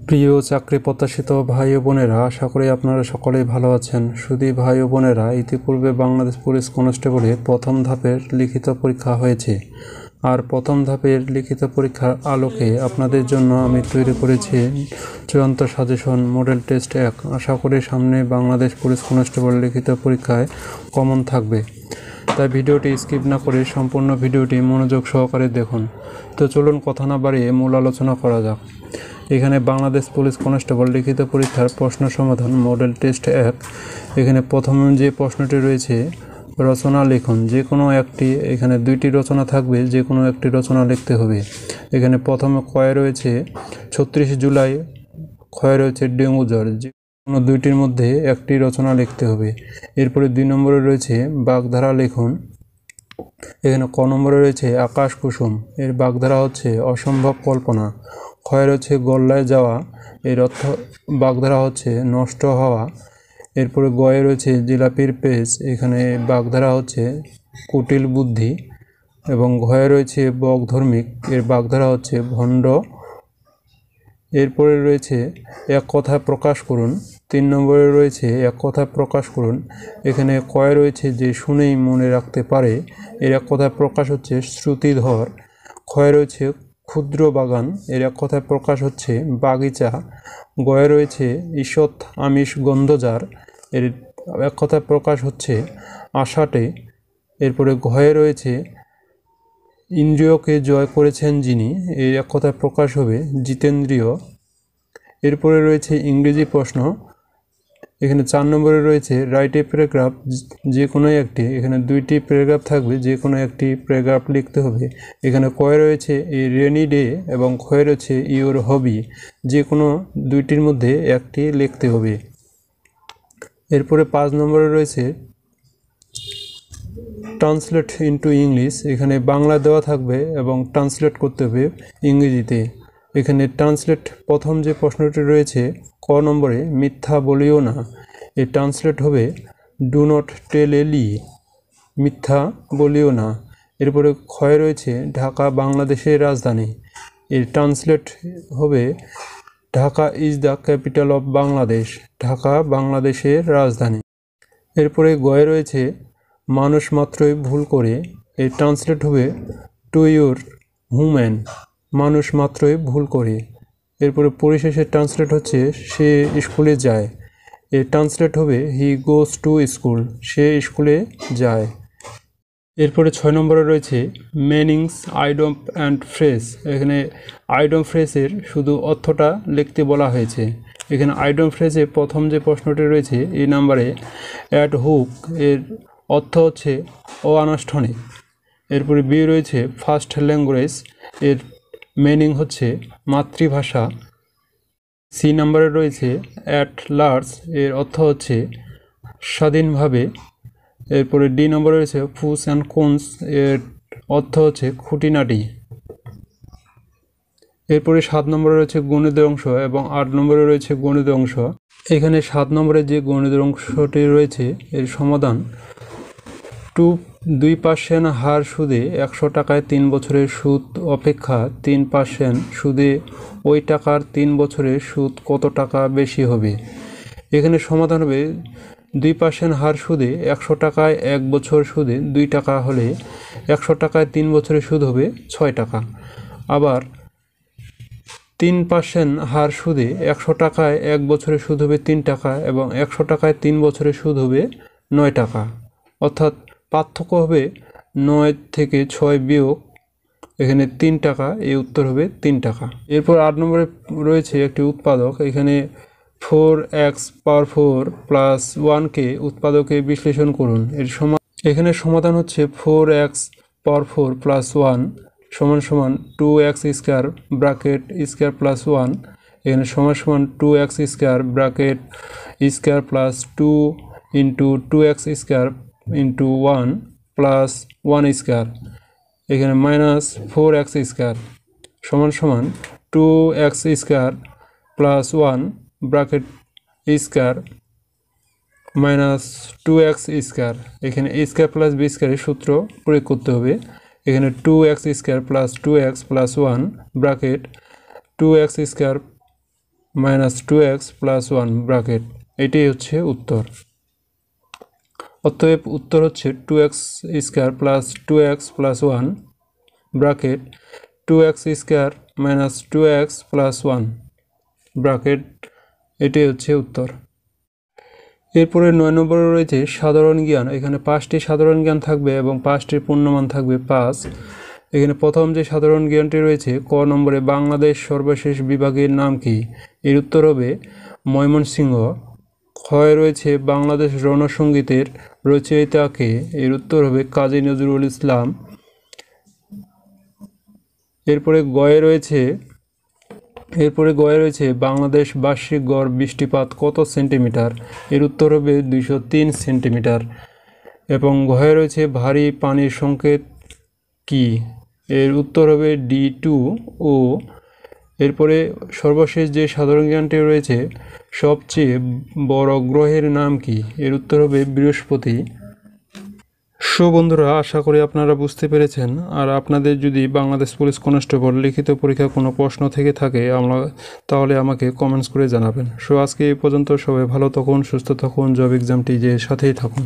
প্রিয় চাকরি প্রত্যাশিত ভাই ও বোনেরা, আশা করি আপনারা সকলেই ভালো আছেন। শুধু ভাই ও বোনেরা, ইতিপূর্বে বাংলাদেশ পুলিশ কনস্টেবলে প্রথম ধাপের লিখিত পরীক্ষা হয়েছে। আর প্রথম ধাপের লিখিত পরীক্ষার আলোকে আপনাদের জন্য আমি তৈরি করেছি চূড়ান্ত সাজেশন মডেল টেস্ট 1। আশা করি সামনে বাংলাদেশ পুলিশ কনস্টেবল লিখিত পরীক্ষায় কমন থাকবে, তাই ভিডিওটি স্কিপ না করে সম্পূর্ণ ভিডিওটি মনোযোগ সহকারে দেখুন। তো চলুন কথা না বাড়িয়ে মূল আলোচনা করা যাক। এখানে বাংলাদেশ পুলিশ কনস্টেবল লিখিত পরীক্ষার প্রশ্ন সমাধান মডেল টেস্ট 1। এখানে প্রথম যে প্রশ্নটি রয়েছে, রচনা লিখুন। যে কোনো একটি, এখানে দুইটি রচনা থাকবে, যে কোনো একটি রচনা লিখতে হবে। এখানে প্রথমে ক্ষয় রয়েছে 36 জুলাই, ক্ষয় রয়েছে ডেঙ্গু জ্বর। যে কোনো দুইটির মধ্যে একটি রচনা লিখতে হবে। এরপরে 2 নম্বরে রয়েছে বাগধারা লিখুন। এখানে ক নম্বরে রয়েছে আকাশ কুসুম, এর বাগধারা হচ্ছে অসম্ভব কল্পনা। ক্ষয় রয়েছে গল্লায় যাওয়া, এর অর্থ বাগধারা হচ্ছে নষ্ট হওয়া। এরপরে গয়ে রয়েছে জিলাপির পেজ, এখানে বাগধারা হচ্ছে কুটিল বুদ্ধি। এবং ঘয়ে রয়েছে বকধর্মিক, এর বাগধারা হচ্ছে ভণ্ড। এরপরে রয়েছে এক কথায় প্রকাশ করুন। 3 নম্বরে রয়েছে এক কথায় প্রকাশ করুন। এখানে কয় রয়েছে যে শুনেই মনে রাখতে পারে, এর এক কথায় প্রকাশ হচ্ছে শ্রুতিধর। ক্ষয় রয়েছে ক্ষুদ্র বাগান, এর এক কথায় প্রকাশ হচ্ছে বাগিচা। গয়ে রয়েছে ঈষৎ আমিষ গন্ধজার, এর এক কথায় প্রকাশ হচ্ছে আষাঢ়ে। এরপরে ঘয়ে রয়েছে ইন্দ্রিয়কে জয় করেছেন যিনি, এর এক কথায় প্রকাশ হবে জিতেন্দ্রিয়। এরপরে রয়েছে ইংরেজি প্রশ্ন। এখানে 4 নম্বরে রয়েছে রাইট এ প্যারাগ্রাফ, যে কোনো একটি, এখানে 2টি প্যারাগ্রাফ থাকবে, যে কোনো একটি প্যারাগ্রাফ লিখতে হবে। এখানে কয় রয়েছে এ রেনি ডে এবং ক্ষয় রয়েছে ইউর হবি, যে কোনো 2টির মধ্যে একটি লিখতে হবে। এরপরে 5 নম্বরে রয়েছে ট্রান্সলেট ইনটু ইংলিশ, এখানে বাংলা দেওয়া থাকবে এবং ট্রান্সলেট করতে হবে ইংরেজিতে। এখানে ট্রান্সলেট প্রথম যে প্রশ্নটি রয়েছে ক নম্বরে, মিথ্যা বলিও না, এর ট্রান্সলেট হবে ডু নট টেল এ লি, মিথ্যা বলিও না। এরপরে ক্ষয় রয়েছে ঢাকা বাংলাদেশের রাজধানী, এর ট্রান্সলেট হবে Dhaka is the capital of Bangladesh, Dhaka বাংলাদেশের রাজধানী। এরপরে গয়ে রয়েছে মানুষ মাত্রই ভুল করে, এর ট্রান্সলেট হবে টু ইউর হুম্যান, মানুষ মাত্রই ভুল করে। এরপরে পরিশেষে ট্রান্সলেট হচ্ছে সে স্কুলে যায়, এর ট্রান্সলেট হবে হি গোজ টু স্কুল, সে স্কুলে যায়। এরপরে 6 নম্বরে রয়েছে মিনিংস আইডম অ্যান্ড ফ্রেজ, এখানে আইডম ফ্রেজের শুধু অর্থটা লিখতে বলা হয়েছে। এখানে আইডম ফ্রেজে প্রথম যে প্রশ্নটি রয়েছে এই নাম্বারে, অ্যাট হুক, এর অর্থ হচ্ছে অনানুষ্ঠানিক। এরপরে বি রয়েছে ফার্স্ট ল্যাঙ্গুয়েজ, এর মিনিং হচ্ছে মাতৃভাষা। সি নাম্বারে রয়েছে অ্যাট লার্জ, এর অর্থ হচ্ছে স্বাধীনভাবে। এরপরে ডি নম্বরে রয়েছে ফুস অ্যান্ড কোনস, এর অর্থ হচ্ছে খুঁটিনাটি। এরপরে 7 নম্বরে রয়েছে গণিতের অংশ এবং 8 নম্বরে রয়েছে গণিতের অংশ। এখানে 7 নম্বরে যে গণিতের অংশটি রয়েছে এর সমাধান, 2% হার সুদে 100 টাকায় 3 বছরের সুদ অপেক্ষা 3% সুদে ওই টাকার 3 বছরের সুদ কত টাকা বেশি হবে। এখানে সমাধান হবে 2% হার সুদে 100 টাকায় 1 বছর সুদে 2 টাকা হলে 100 টাকায় 3 বছরের সুদ হবে 6 টাকা। আবার 3% হার সুদে 100 টাকায় 1 বছরের সুদ হবে 3 টাকা এবং 100 টাকায় 3 বছরের সুদ হবে 9 টাকা, অর্থাৎ পার্থক্য হবে 9 থেকে 6 বিয়োগ এখানে 3 টাকা, এই উত্তর হবে 3 টাকা। এরপর 8 নম্বরে রয়েছে একটি উৎপাদক। এখানে 4x পাওয়ার 4 প্লাস 1কে উৎপাদকে বিশ্লেষণ করুন। এখানে সমাধান হচ্ছে 4x পাওয়ার 4 প্লাস 1 সমান সমান 2x square bracket square plus 1, এখানে সমান সমান 2x square bracket square plus 2 into 2x square into 1 plus 1 square, এখানে মাইনাস 4x স্কোয়ার সমান সমান 2x square plus 1 bracket square minus 2x square, এখানে a স্কোয়ার প্লাস b স্কোয়ারের সূত্র প্রয়োগ করতে হবে। এখানে 2x square plus 2x plus 1 bracket 2x square minus 2x plus 1 bracket, এটাই হচ্ছে উত্তর। অতএব উত্তর হচ্ছে 2x square plus 2x plus 1 bracket 2x square minus 2x plus 1 bracket, এটাই হচ্ছে উত্তর। এরপরে 9 নম্বরে রয়েছে সাধারণ জ্ঞান। এখানে 5টি সাধারণ জ্ঞান থাকবে এবং 5টির পূর্ণমান থাকবে 5। এখানে প্রথম যে সাধারণ জ্ঞানটি রয়েছে ক নম্বরে, বাংলাদেশ সর্বশেষ বিভাগের নাম কি? এর উত্তর হবে ময়মনসিংহ। ক্ষয় রয়েছে বাংলাদেশ রণসঙ্গীতের রচয়িতা কে? এর উত্তর হবে কাজী নজরুল ইসলাম। এরপরে গয়ে রয়েছে বাংলাদেশ বার্ষিক গড় বৃষ্টিপাত কত সেন্টিমিটার? এর উত্তর হবে 203 সেন্টিমিটার। এবং ঘয়ে রয়েছে ভারী পানির সংকেত কি? এর উত্তর হবে D2O। এরপরে সর্বশেষ যে সাধারণ জ্ঞানটি রয়েছে, সবচেয়ে বড় গ্রহের নাম কি? এর উত্তর হবে বৃহস্পতি। বন্ধুরা, আশা করি আপনারা বুঝতে পেরেছেন। আর আপনাদের যদি বাংলাদেশ পুলিশ কনস্টেবল লিখিত পরীক্ষা কোনো প্রশ্ন থেকে থাকে তাহলে আমাকে কমেন্টস করে জানাবেন। আজকে এই পর্যন্ত। সবাই ভালো থাকুন, সুস্থ থাকুন, জব এক্সামটি যে সাথেই থাকুন।